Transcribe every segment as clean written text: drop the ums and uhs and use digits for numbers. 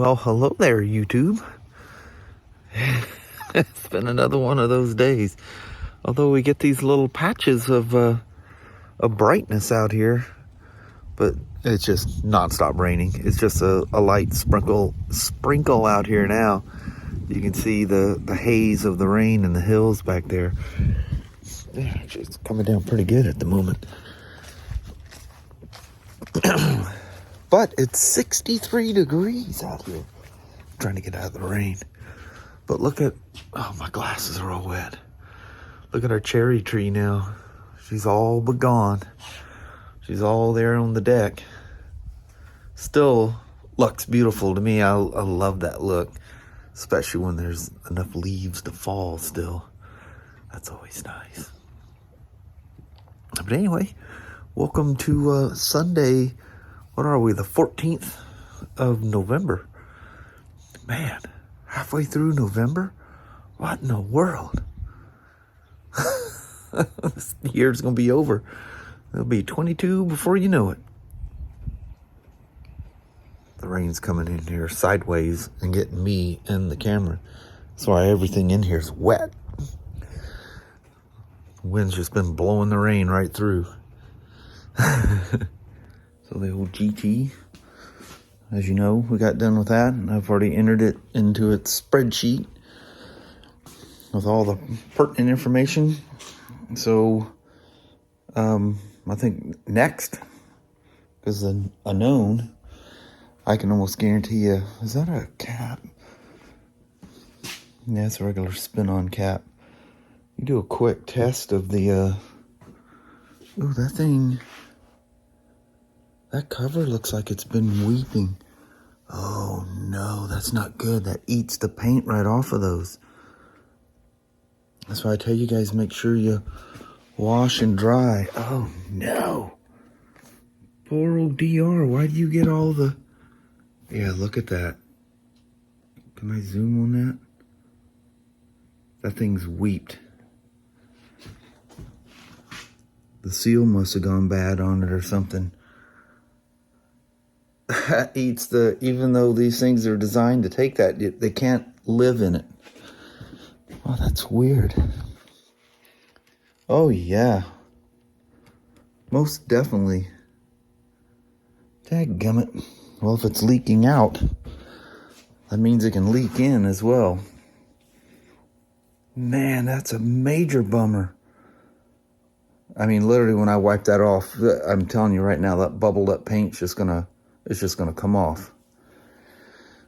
Well, hello there, YouTube. It's been another one of those days. Although we get these little patches of brightness out here, but it's just non-stop raining. It's just a light sprinkle out here now. You can see the haze of the rain in the hills back there. Yeah, actually, it's coming down pretty good at the moment. But it's 63 degrees out here. I'm trying to get out of the rain. But look at, oh, my glasses are all wet. Look at our cherry tree now. She's all but gone. She's all there on the deck. Still looks beautiful to me. I love that look, especially when there's enough leaves to fall still. That's always nice. But anyway, welcome to Sunday. What are we, the 14th of November? Man, halfway through November? What in the world? This year's going to be over. It'll be 22 before you know it. The rain's coming in here sideways and getting me and the camera. That's why everything in here is wet. The wind's just been blowing the rain right through. So the old GT, as you know, we got done with that, and I've already entered it into its spreadsheet with all the pertinent information. So I think next, because the unknown, I can almost guarantee you, is that a cap? Yeah, it's a regular spin-on cap. You do a quick test of the, ooh, that thing, that cover looks like it's been weeping. Oh no, that's not good. That eats the paint right off of those. That's why I tell you guys, make sure you wash and dry. Oh no. Poor old DR, why do you get all the... Yeah, look at that. Can I zoom on that? That thing's weeped. The seal must have gone bad on it or something. That eats the... Even though these things are designed to take that, they can't live in it. Oh, that's weird. Oh, yeah. Most definitely. Dadgummit. Well, if it's leaking out, that means it can leak in as well. Man, that's a major bummer. I mean, literally, when I wipe that off, I'm telling you right now, that bubbled up paint's just gonna come off.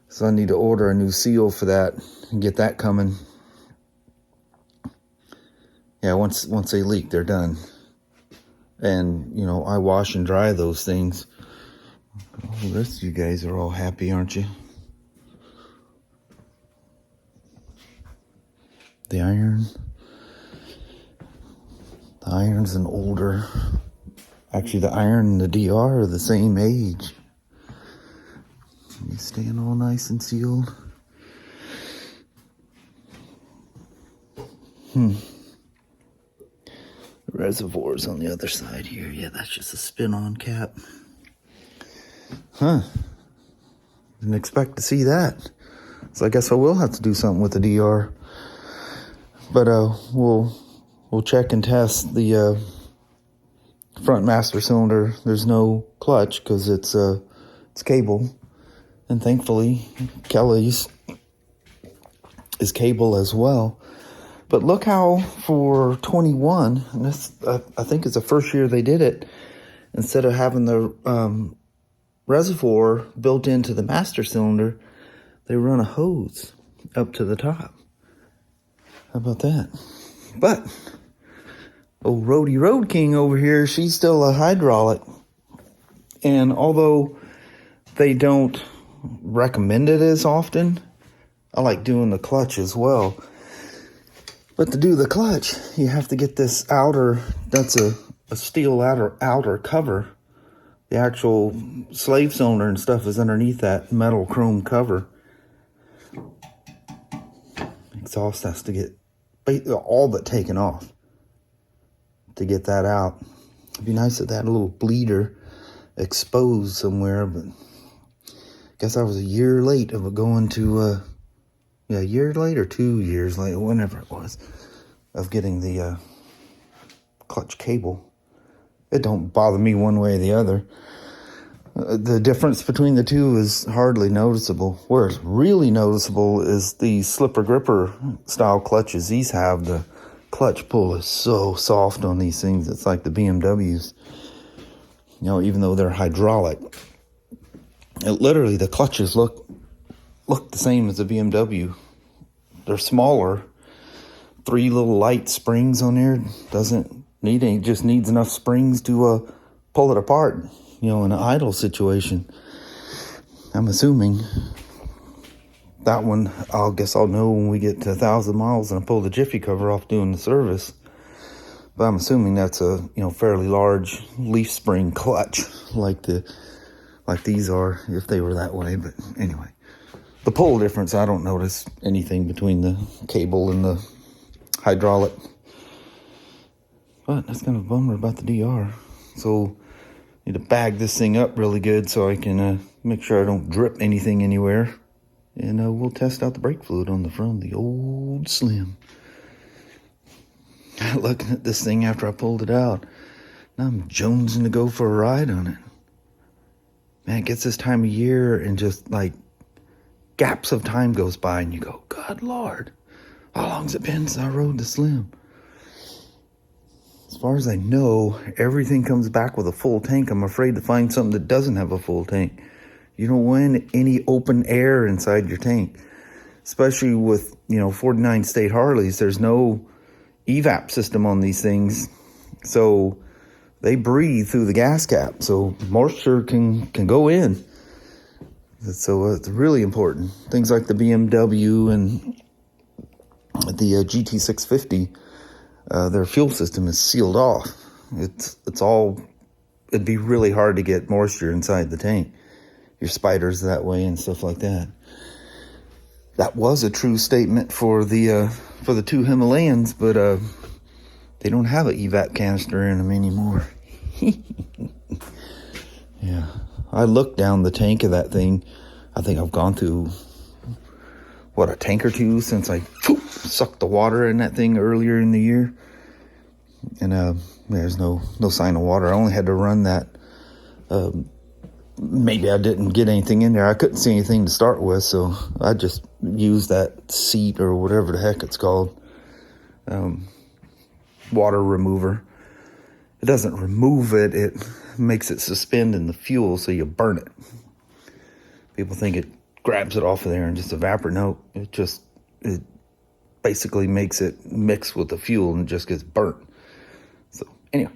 So I need to order a new seal for that and get that coming. Yeah, once they leak, they're done. And, you know, I wash and dry those things. Oh, the rest of you guys are all happy, aren't you? The iron. The iron's an older... Actually, the iron and the DR are the same age. You staying all nice and sealed. The reservoir's on the other side here. Yeah, that's just a spin-on cap. Huh. Didn't expect to see that. So I guess I will have to do something with the DR. But we'll check and test the front master cylinder. There's no clutch because it's cable. And thankfully, Kelly's is cable as well. But look how for 21, and this I think it's the first year they did it, instead of having the reservoir built into the master cylinder, they run a hose up to the top. How about that? But old Roadie Road King over here, she's still a hydraulic. And although they don't recommend it as often, I like doing the clutch as well. But to do the clutch, you have to get this outer, that's a steel outer cover. The actual slave cylinder and stuff is underneath that metal chrome cover. Exhaust has to get all but taken off to get that out. It'd be nice if they had a little bleeder exposed somewhere, but guess I was a year late of going to, yeah, a year late or 2 years late, whenever it was, of getting the clutch cable. It don't bother me one way or the other. The difference between the two is hardly noticeable. Where it's really noticeable is the slipper gripper style clutches these have. The clutch pull is so soft on these things. It's like the BMWs. You know, even though they're hydraulic, literally the clutches look the same as a BMW. They're smaller. 3 little light springs on there. Doesn't need any. Just needs enough springs to pull it apart. You know, in an idle situation. I'm assuming that one, I guess I'll know when we get to 1,000 miles and I pull the jiffy cover off doing the service. But I'm assuming that's a, you know, fairly large leaf spring clutch like these are, if they were that way. But anyway, the pull difference, I don't notice anything between the cable and the hydraulic. But that's kind of a bummer about the DR. So need to bag this thing up really good so I can make sure I don't drip anything anywhere. And we'll test out the brake fluid on the front of the old Slim. Looking at this thing after I pulled it out, now I'm jonesing to go for a ride on it. Man, it gets this time of year and just like gaps of time goes by and you go, God Lord, how long's it been since I rode the Slim? As far as I know, everything comes back with a full tank. I'm afraid to find something that doesn't have a full tank. You don't want any open air inside your tank. Especially with, you know, 49 state Harleys. There's no evap system on these things. So they breathe through the gas cap. So moisture can go in. So it's really important. Things like the BMW and the GT650. Their fuel system is sealed off. It'd be really hard to get moisture inside the tank. Your spiders that way and stuff like that. That was a true statement for the 2 Himalayans, but they don't have an evap canister in them anymore. Yeah, I looked down the tank of that thing. I think I've gone through a tank or two since I sucked the water in that thing earlier in the year. And there's no sign of water. I only had to run that. Maybe I didn't get anything in there. I couldn't see anything to start with, so I just used that seat or whatever the heck it's called. Water remover. It doesn't remove it. It makes it suspend in the fuel so you burn it. People think it grabs it off of there and just evaporates. No, it basically makes it mix with the fuel and just gets burnt. So anyway,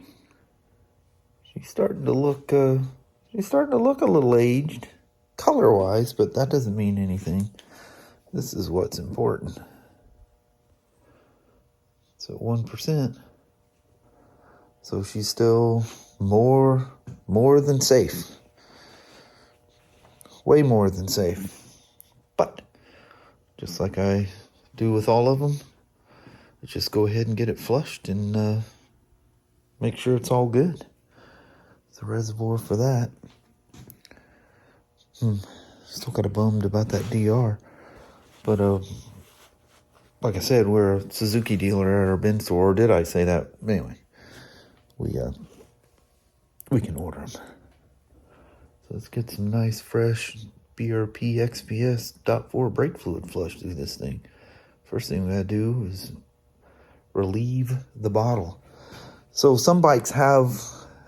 she's starting to look a little aged color wise, but that doesn't mean anything. This is what's important. So 1%. So she's still more than safe. Way more than safe. But just like I do with all of them, let's just go ahead and get it flushed and make sure it's all good. It's a reservoir for that. Still kind of bummed about that DR. But like I said, we're a Suzuki dealer at our Benz store. Or did I say that? Anyway, we can order them. So let's get some nice fresh BRP XPS .4 brake fluid flush through this thing. First thing we gotta do is relieve the bottle. So some bikes have,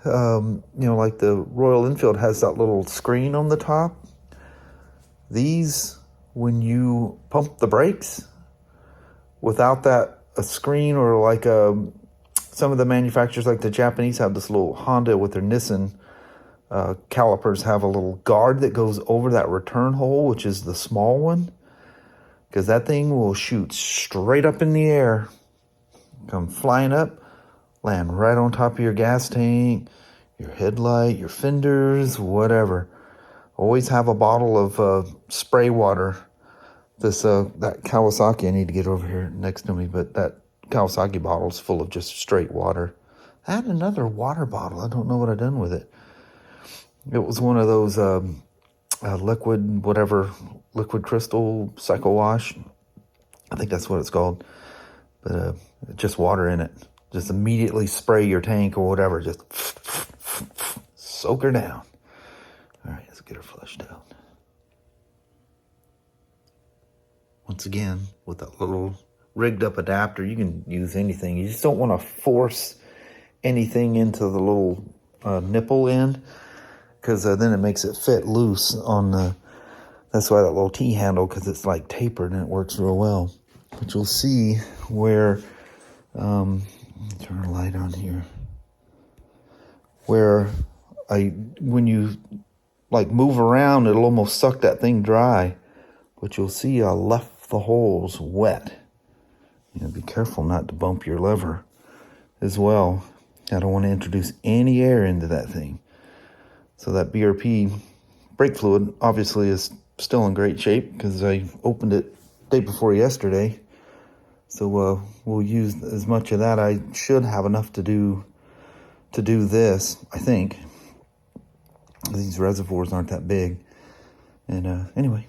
like the Royal Enfield has that little screen on the top. These, when you pump the brakes, without a screen, or like some of the manufacturers, like the Japanese, have this little Honda with their Nissan calipers have a little guard that goes over that return hole, which is the small one, because that thing will shoot straight up in the air, come flying up, land right on top of your gas tank, your headlight, your fenders, whatever. Always have a bottle of spray water. That Kawasaki, I need to get over here next to me, but that Kawasaki bottle is full of just straight water. I had another water bottle. I don't know what I've done with it. It was one of those liquid, whatever, liquid crystal cycle wash. I think that's what it's called. But just water in it. Just immediately spray your tank or whatever. Just soak her down. All right, let's get her flushed out. Once again, with that little rigged up adapter, you can use anything. You just don't want to force anything into the little nipple end, because then it makes it fit loose on the, that's why that little T handle, because it's like tapered and it works real well. But you'll see where, turn a light on here, where when you like move around, it'll almost suck that thing dry. But you'll see I left the holes wet. You know, be careful not to bump your lever as well. I don't want to introduce any air into that thing. So that BRP brake fluid obviously is still in great shape because I opened it day before yesterday. So we'll use as much of that. I should have enough to do this, I think. These reservoirs aren't that big. And anyway,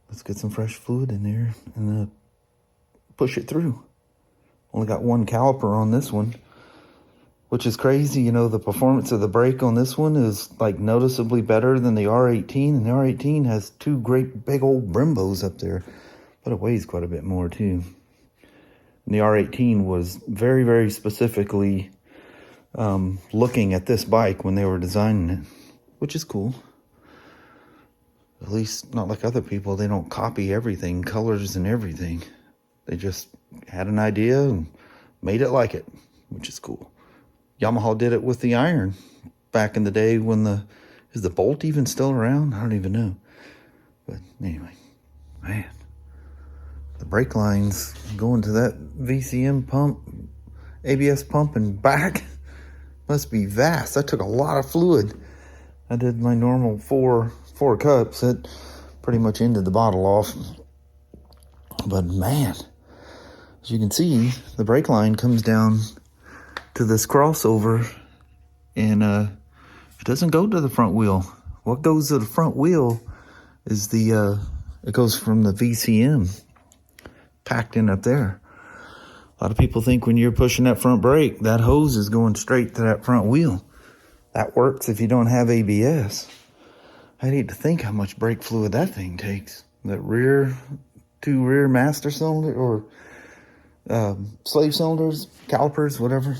let's get some fresh fluid in there and push it through. Only got one caliper on this one, which is crazy. You know, the performance of the brake on this one is like noticeably better than the R18. And the R18 has two great big old Brimbos up there, but it weighs quite a bit more too. And the R18 was very, very specifically looking at this bike when they were designing it, which is cool. At least not like other people. They don't copy everything, colors and everything. They just had an idea and made it like it, which is cool. Yamaha did it with the iron back in the day when is the bolt even still around? I don't even know. But anyway, man, the brake lines going to that VCM pump, ABS pump and back must be vast. That took a lot of fluid. I did my normal four cups. It pretty much ended the bottle off. But man, as you can see, the brake line comes down to this crossover, and it doesn't go to the front wheel. What goes to the front wheel is it goes from the VCM packed in up there. A lot of people think when you're pushing that front brake, that hose is going straight to that front wheel. That works if you don't have ABS. I'd hate to think how much brake fluid that thing takes. That two rear master cylinder or slave cylinders, calipers, whatever.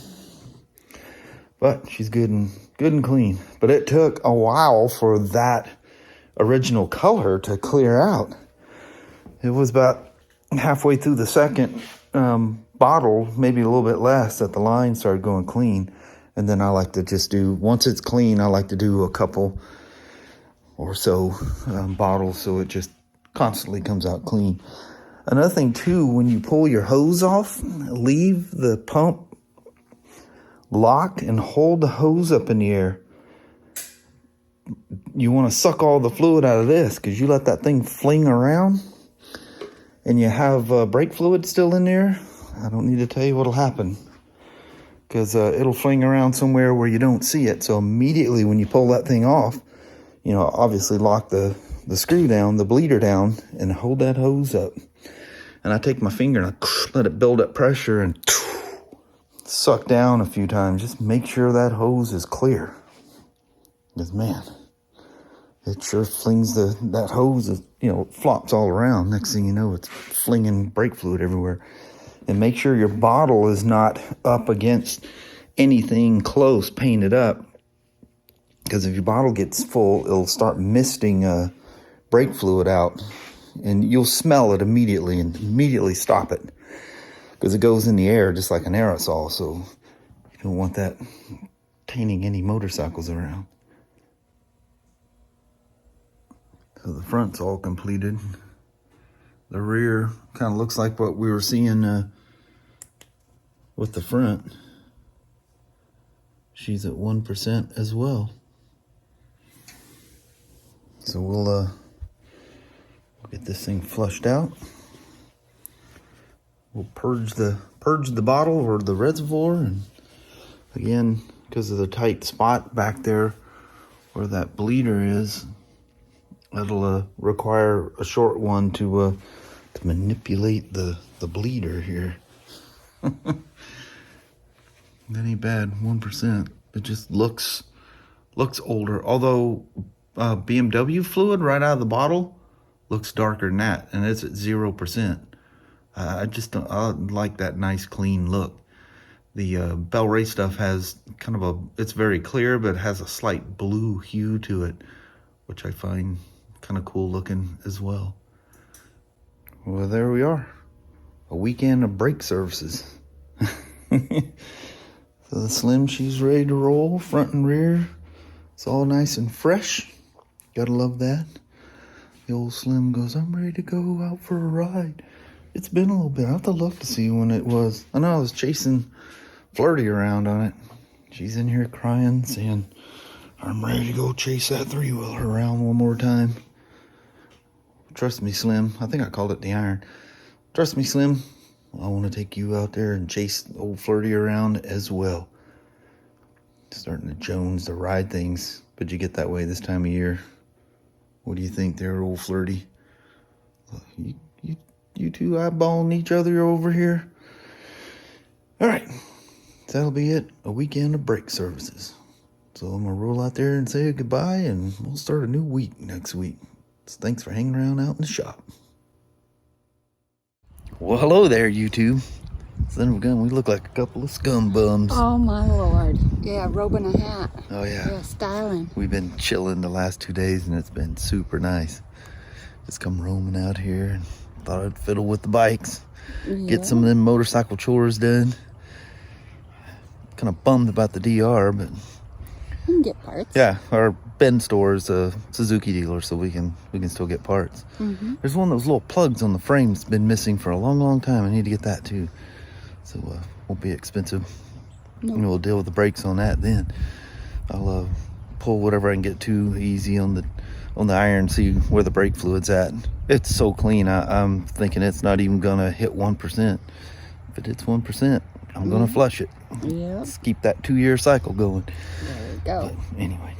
But she's good and clean. But it took a while for that original color to clear out. It was about halfway through the second bottle, maybe a little bit less, that the line started going clean. And then I like to just do, once it's clean, I like to do a couple or so bottles so it just constantly comes out clean. Another thing too, when you pull your hose off, leave the pump locked and hold the hose up in the air. You want to suck all the fluid out of this, because you let that thing fling around and you have brake fluid still in there. I don't need to tell you what'll happen, because it'll fling around somewhere where you don't see it. So immediately when you pull that thing off, you know, obviously lock the screw down, the bleeder down, and hold that hose up. And I take my finger and I let it build up pressure and suck down a few times. Just make sure that hose is clear. Because man, it sure flings that hose, you know, flops all around. Next thing you know, it's flinging brake fluid everywhere. And make sure your bottle is not up against anything close painted up. Because if your bottle gets full, it'll start misting brake fluid out. And you'll smell it immediately and immediately stop it. Because it goes in the air just like an aerosol. So you don't want that tainting any motorcycles around. So the front's all completed. The rear kind of looks like what we were seeing with the front. She's at 1% as well. So we'll get this thing flushed out. We'll purge the bottle or the reservoir, and again, because of the tight spot back there where that bleeder is, That'll require a short one to manipulate the bleeder here. That ain't bad, 1%. It just looks older. Although BMW fluid right out of the bottle looks darker than that, and it's at 0%. I just don't, I like that nice clean look. The FLRTy stuff has kind of it's very clear, but it has a slight blue hue to it, which I find kind of cool looking as well. Well, there we are. A weekend of brake services. So the Slim, she's ready to roll, front and rear. It's all nice and fresh. Gotta love that. The old Slim goes, I'm ready to go out for a ride. It's been a little bit. I have to look to see when it was. I know I was chasing FLiRTy around on it. She's in here crying, saying, I'm ready to go chase that 3-wheeler around one more time. Trust me, Slim. I think I called it the Iron. Trust me, Slim. I want to take you out there and chase old FLiRTy around as well. Starting to Jones to ride things, but you get that way this time of year. What do you think there, old FLiRTy? You two eyeballing each other over here? All right, that'll be it. A weekend of brake services. So I'm gonna roll out there and say goodbye, and we'll start a new week next week. So thanks for hanging around out in the shop. Well, hello there, YouTube. Son of a gun, we look like a couple of scum bums. Oh my lord. Yeah, robe and a hat. Oh yeah. Yeah, styling. We've been chilling the last 2 days, and it's been super nice. Just come roaming out here and thought I'd fiddle with the bikes. Yeah. Get some of them motorcycle chores done. Kind of bummed about the DR, but You can get parts. yeah, our Ben store is a Suzuki dealer, so we can still get parts. Mm-hmm. There's one of those little plugs on the frame that's been missing for a long time. I need to get that too. So won't be expensive. Nope. And we'll deal with the brakes on that then. I'll pull whatever I can get to easy on the iron, see where the brake fluid's at. It's so clean. I'm thinking it's not even gonna hit 1%. If it hits 1%, I'm gonna flush it. Yeah. Let's keep that 2-year cycle going. There we go. But anyway,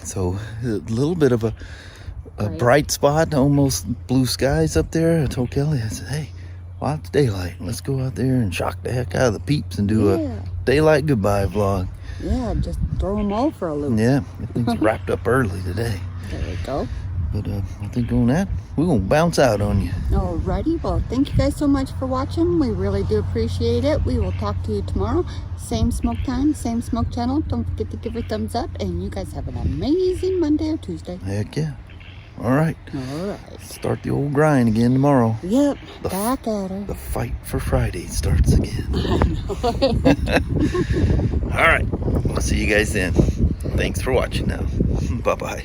so a little bit of a bright spot, almost blue skies up there. I told Kelly, I said, hey, while it's daylight, let's go out there and shock the heck out of the peeps and do a daylight goodbye vlog. Yeah, just throw them all for a loop. Yeah, things wrapped up early today. There we go. But I think on that, we're going to bounce out on you. Alrighty, well, thank you guys so much for watching. We really do appreciate it. We will talk to you tomorrow. Same smoke time, same smoke channel. Don't forget to give her a thumbs up. And you guys have an amazing Monday or Tuesday. Heck yeah. All right. All right. Start the old grind again tomorrow. Yep, back at her. The fight for Friday starts again. All right. We'll see you guys then. Thanks for watching now. Bye-bye.